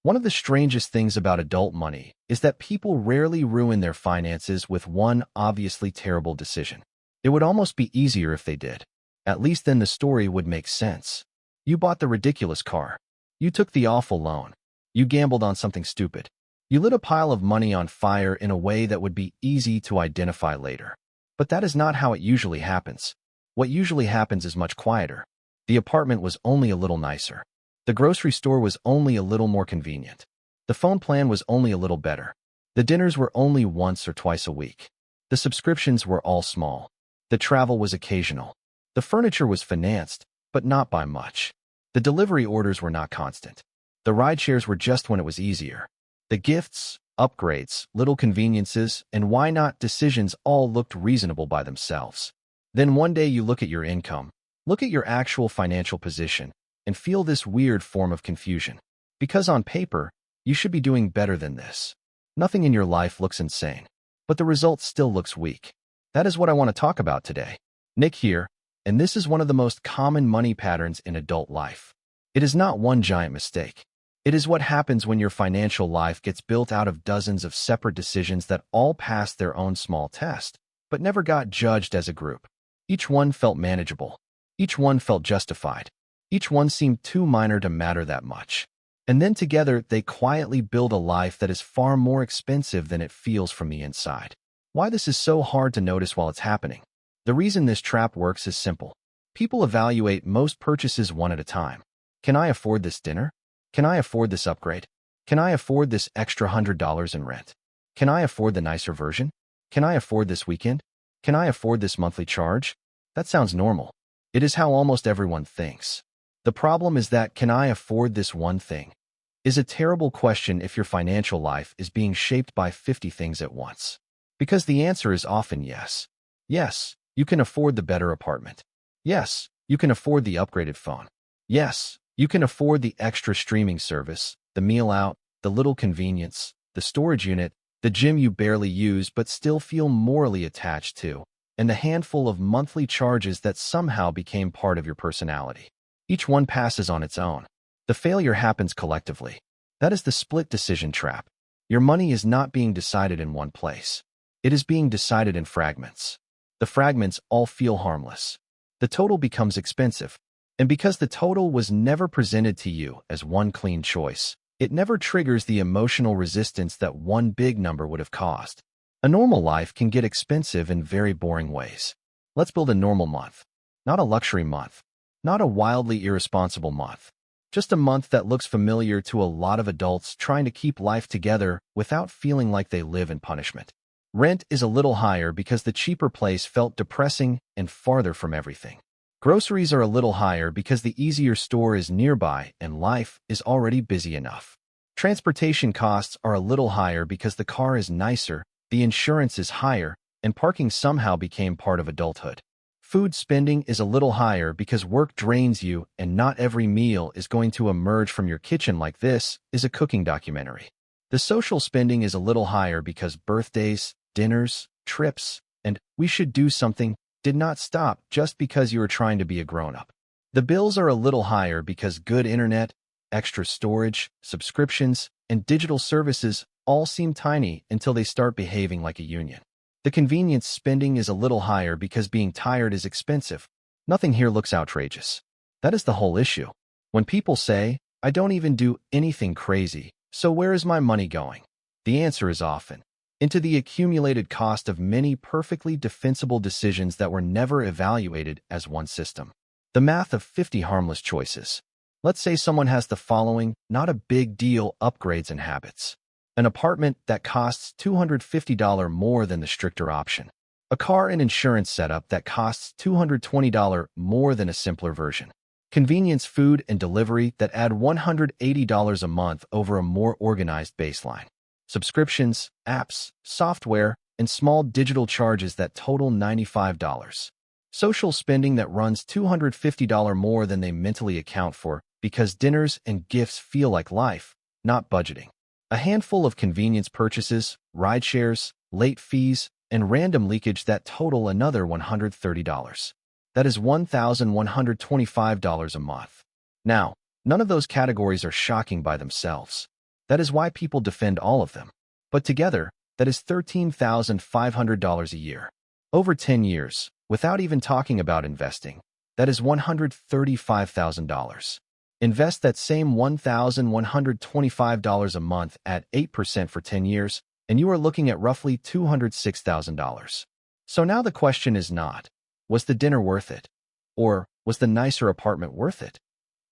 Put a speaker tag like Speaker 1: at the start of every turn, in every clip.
Speaker 1: One of the strangest things about adult money is that people rarely ruin their finances with one obviously terrible decision. It would almost be easier if they did. At least then the story would make sense. You bought the ridiculous car. You took the awful loan. You gambled on something stupid. You lit a pile of money on fire in a way that would be easy to identify later. But that is not how it usually happens. What usually happens is much quieter. The apartment was only a little nicer. The grocery store was only a little more convenient. The phone plan was only a little better. The dinners were only once or twice a week. The subscriptions were all small. The travel was occasional. The furniture was financed, but not by much. The delivery orders were not constant. The rideshares were just when it was easier. The gifts, upgrades, little conveniences, and why not decisions all looked reasonable by themselves. Then one day you look at your income, look at your actual financial position, and feel this weird form of confusion. Because on paper, you should be doing better than this. Nothing in your life looks insane, but the result still looks weak. That is what I want to talk about today. Nick here, and this is one of the most common money patterns in adult life. It is not one giant mistake. It is what happens when your financial life gets built out of dozens of separate decisions that all passed their own small test, but never got judged as a group. Each one felt manageable. Each one felt justified. Each one seemed too minor to matter that much. And then together, they quietly build a life that is far more expensive than it feels from the inside. Why this is so hard to notice while it's happening? The reason this trap works is simple. People evaluate most purchases one at a time. Can I afford this dinner? Can I afford this upgrade? Can I afford this extra $100 in rent? Can I afford the nicer version? Can I afford this weekend? Can I afford this monthly charge? That sounds normal. It is how almost everyone thinks. The problem is that can I afford this one thing is a terrible question if your financial life is being shaped by 50 things at once. Because the answer is often yes. Yes, you can afford the better apartment. Yes, you can afford the upgraded phone. Yes, you can afford the extra streaming service, the meal out, the little convenience, the storage unit, the gym you barely use but still feel morally attached to, and the handful of monthly charges that somehow became part of your personality. Each one passes on its own. The failure happens collectively. That is the split decision trap. Your money is not being decided in one place. It is being decided in fragments. The fragments all feel harmless. The total becomes expensive. And because the total was never presented to you as one clean choice, it never triggers the emotional resistance that one big number would have caused. A normal life can get expensive in very boring ways. Let's build a normal month. Not a luxury month. Not a wildly irresponsible month. Just a month that looks familiar to a lot of adults trying to keep life together without feeling like they live in punishment. Rent is a little higher because the cheaper place felt depressing and farther from everything. Groceries are a little higher because the easier store is nearby and life is already busy enough. Transportation costs are a little higher because the car is nicer, the insurance is higher, and parking somehow became part of adulthood. Food spending is a little higher because work drains you and not every meal is going to emerge from your kitchen like this is a cooking documentary. The social spending is a little higher because birthdays, dinners, trips, and we should do something did not stop just because you were trying to be a grown-up. The bills are a little higher because good internet, extra storage, subscriptions, and digital services all seem tiny until they start behaving like a union. The convenience spending is a little higher because being tired is expensive. Nothing here looks outrageous. That is the whole issue. When people say, I don't even do anything crazy, so where is my money going? The answer is often into the accumulated cost of many perfectly defensible decisions that were never evaluated as one system. The math of 50 harmless choices. Let's say someone has the following, not a big deal upgrades and habits. An apartment that costs $250 more than the stricter option. A car and insurance setup that costs $220 more than a simpler version. Convenience food and delivery that add $180 a month over a more organized baseline. Subscriptions, apps, software, and small digital charges that total $95. Social spending that runs $250 more than they mentally account for because dinners and gifts feel like life, not budgeting. A handful of convenience purchases, ride shares, late fees, and random leakage that total another $130. That is $1,125 a month. Now, none of those categories are shocking by themselves. That is why people defend all of them. But together, that is $13,500 a year. Over 10 years, without even talking about investing, that is $135,000. Invest that same $1,125 a month at 8% for 10 years, and you are looking at roughly $206,000. So now the question is not, was the dinner worth it? Or was the nicer apartment worth it?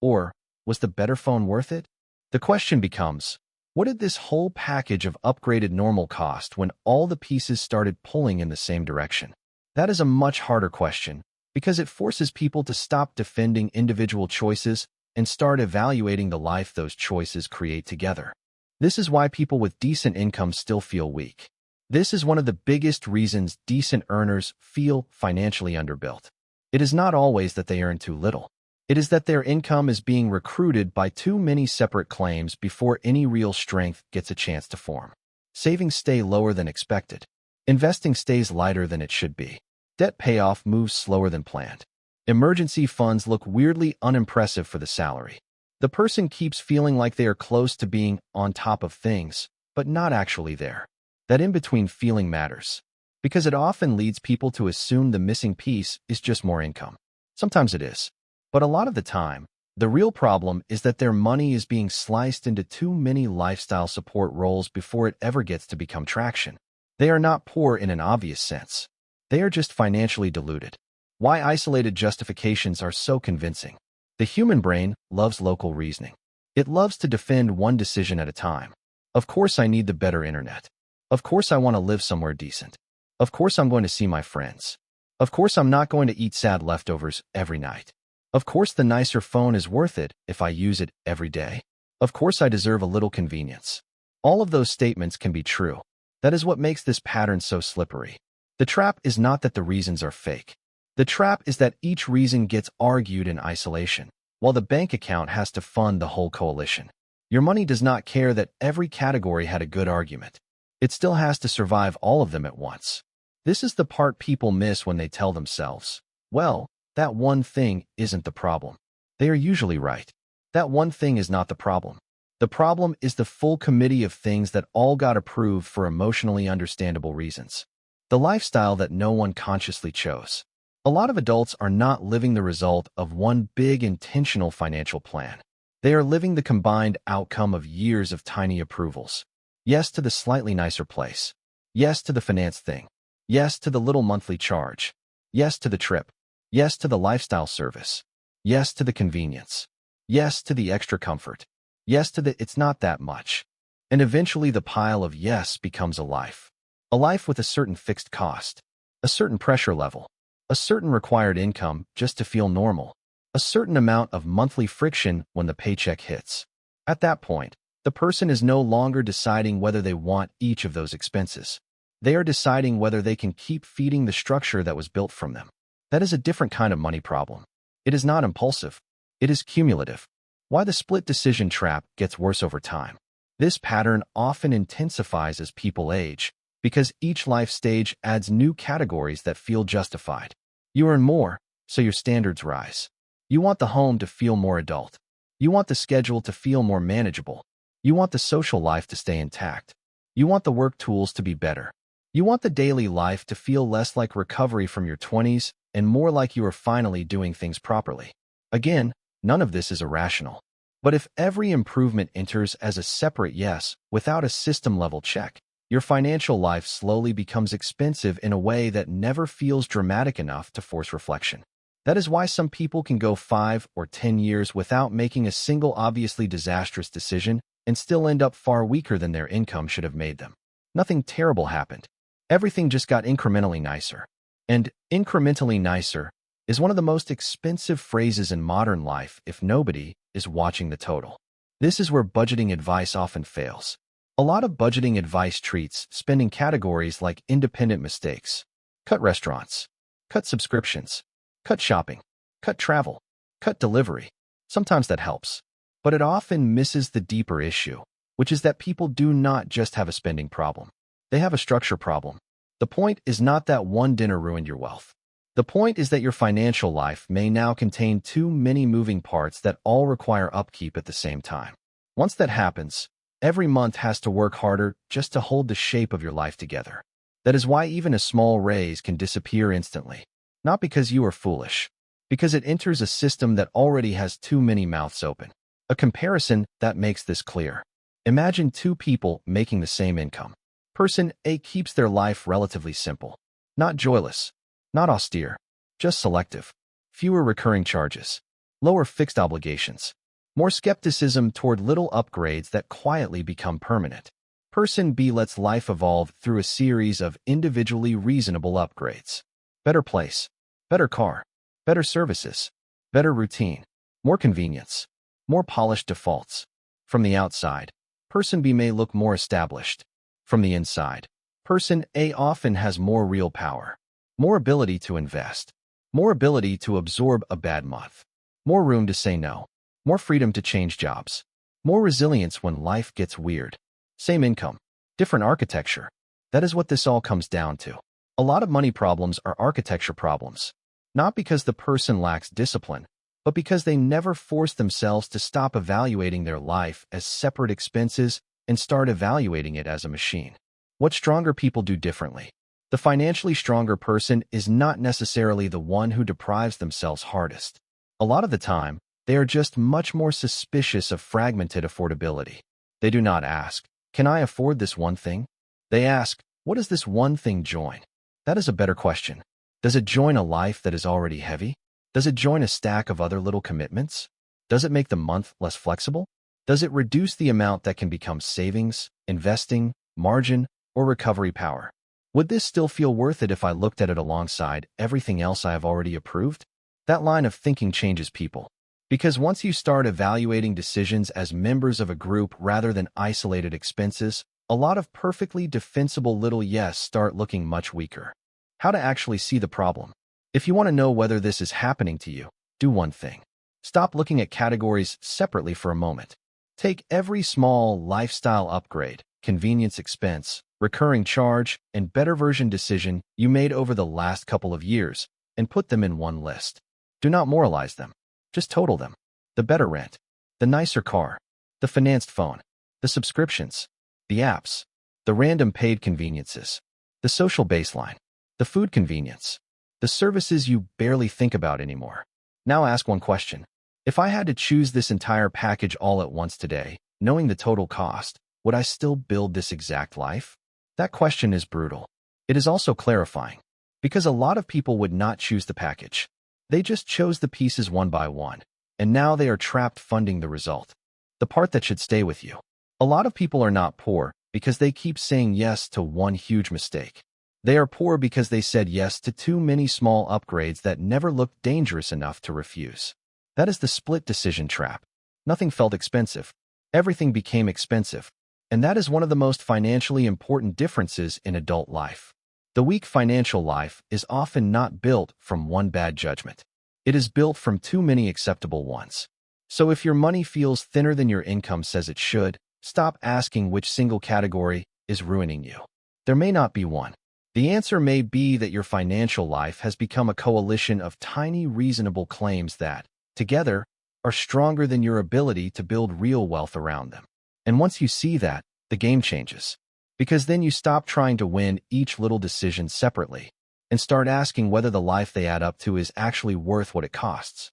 Speaker 1: Or was the better phone worth it? The question becomes, what did this whole package of upgraded normal cost when all the pieces started pulling in the same direction? That is a much harder question because it forces people to stop defending individual choices and start evaluating the life those choices create together. This is why people with decent incomes still feel weak. This is one of the biggest reasons decent earners feel financially underbuilt. It is not always that they earn too little. It is that their income is being recruited by too many separate claims before any real strength gets a chance to form. Savings stay lower than expected. Investing stays lighter than it should be. Debt payoff moves slower than planned. Emergency funds look weirdly unimpressive for the salary. The person keeps feeling like they are close to being on top of things, but not actually there. That in-between feeling matters, because it often leads people to assume the missing piece is just more income. Sometimes it is, but a lot of the time, the real problem is that their money is being sliced into too many lifestyle support roles before it ever gets to become traction. They are not poor in an obvious sense. They are just financially diluted. Why isolated justifications are so convincing. The human brain loves local reasoning. It loves to defend one decision at a time. Of course I need the better internet. Of course I want to live somewhere decent. Of course I'm going to see my friends. Of course I'm not going to eat sad leftovers every night. Of course the nicer phone is worth it if I use it every day. Of course I deserve a little convenience. All of those statements can be true. That is what makes this pattern so slippery. The trap is not that the reasons are fake. The trap is that each reason gets argued in isolation, while the bank account has to fund the whole coalition. Your money does not care that every category had a good argument. It still has to survive all of them at once. This is the part people miss when they tell themselves, well, that one thing isn't the problem. They are usually right. That one thing is not the problem. The problem is the full committee of things that all got approved for emotionally understandable reasons. The lifestyle that no one consciously chose. A lot of adults are not living the result of one big intentional financial plan. They are living the combined outcome of years of tiny approvals. Yes to the slightly nicer place. Yes to the finance thing. Yes to the little monthly charge. Yes to the trip. Yes to the lifestyle service. Yes to the convenience. Yes to the extra comfort. Yes to the it's not that much. And eventually the pile of yes becomes a life. A life with a certain fixed cost. A certain pressure level. A certain required income just to feel normal. A certain amount of monthly friction when the paycheck hits. At that point, the person is no longer deciding whether they want each of those expenses. They are deciding whether they can keep feeding the structure that was built from them. That is a different kind of money problem. It is not impulsive. It is cumulative. Why the split decision trap gets worse over time. This pattern often intensifies as people age, because each life stage adds new categories that feel justified. You earn more, so your standards rise. You want the home to feel more adult. You want the schedule to feel more manageable. You want the social life to stay intact. You want the work tools to be better. You want the daily life to feel less like recovery from your 20s and more like you are finally doing things properly. Again, none of this is irrational. But if every improvement enters as a separate yes without a system-level check, your financial life slowly becomes expensive in a way that never feels dramatic enough to force reflection. That is why some people can go 5 or 10 years without making a single obviously disastrous decision and still end up far weaker than their income should have made them. Nothing terrible happened. Everything just got incrementally nicer. And incrementally nicer is one of the most expensive phrases in modern life if nobody is watching the total. This is where budgeting advice often fails. A lot of budgeting advice treats spending categories like independent mistakes. Cut restaurants. Cut subscriptions. Cut shopping. Cut travel. Cut delivery. Sometimes that helps. But it often misses the deeper issue, which is that people do not just have a spending problem. They have a structure problem. The point is not that one dinner ruined your wealth. The point is that your financial life may now contain too many moving parts that all require upkeep at the same time. Once that happens, Every month has to work harder just to hold the shape of your life together. That is why even a small raise can disappear instantly. Not because you are foolish, because it enters a system that already has too many mouths open. A comparison that makes this clear. Imagine two people making the same income. Person A keeps their life relatively simple. Not joyless, not austere, just selective. Fewer recurring charges, lower fixed obligations, more skepticism toward little upgrades that quietly become permanent. Person B lets life evolve through a series of individually reasonable upgrades. Better place, better car, better services, better routine, more convenience, more polished defaults. From the outside, Person B may look more established. From the inside, Person A often has more real power, more ability to invest, more ability to absorb a bad month, more room to say no, more freedom to change jobs, more resilience when life gets weird. Same income, different architecture. That is what this all comes down to. A lot of money problems are architecture problems, not because the person lacks discipline, but because they never force themselves to stop evaluating their life as separate expenses and start evaluating it as a machine. What stronger people do differently? The financially stronger person is not necessarily the one who deprives themselves hardest. A lot of the time, they are just much more suspicious of fragmented affordability. They do not ask, "Can I afford this one thing?" They ask, "What does this one thing join?" That is a better question. Does it join a life that is already heavy? Does it join a stack of other little commitments? Does it make the month less flexible? Does it reduce the amount that can become savings, investing, margin, or recovery power? Would this still feel worth it if I looked at it alongside everything else I have already approved? That line of thinking changes people. Because once you start evaluating decisions as members of a group rather than isolated expenses, a lot of perfectly defensible little yes start looking much weaker. How to actually see the problem? If you want to know whether this is happening to you, do one thing. Stop looking at categories separately for a moment. Take every small lifestyle upgrade, convenience expense, recurring charge, and better version decision you made over the last couple of years and put them in one list. Do not moralize them. Just total them. The better rent, the nicer car, the financed phone, the subscriptions, the apps, the random paid conveniences, the social baseline, the food convenience, the services you barely think about anymore. Now ask one question. If I had to choose this entire package all at once today, knowing the total cost, would I still build this exact life? That question is brutal. It is also clarifying, because a lot of people would not choose the package. They just chose the pieces one by one, and now they are trapped funding the result. The part that should stay with you. A lot of people are not poor because they keep saying yes to one huge mistake. They are poor because they said yes to too many small upgrades that never looked dangerous enough to refuse. That is the split decision trap. Nothing felt expensive. Everything became expensive. And that is one of the most financially important differences in adult life. The weak financial life is often not built from one bad judgment. It is built from too many acceptable ones. So if your money feels thinner than your income says it should, stop asking which single category is ruining you. There may not be one. The answer may be that your financial life has become a coalition of tiny, reasonable claims that, together, are stronger than your ability to build real wealth around them. And once you see that, the game changes. Because then you stop trying to win each little decision separately and start asking whether the life they add up to is actually worth what it costs.